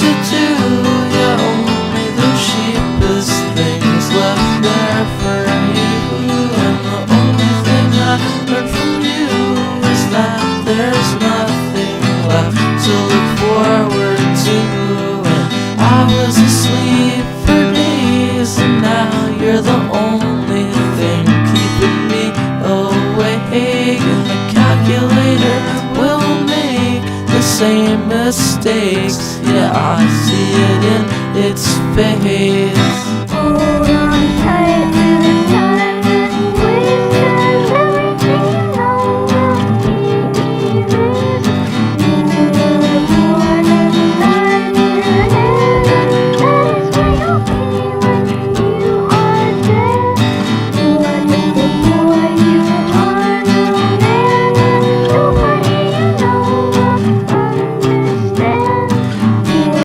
to do. Yeah, only the cheapest things left there for you. And the only thing I learned from you is that there's nothing left to look forward to. And I was asleep for days, and now you're the only thing keeping me awake. And the calculator will make the same mistakes. Yeah, I see it in its face.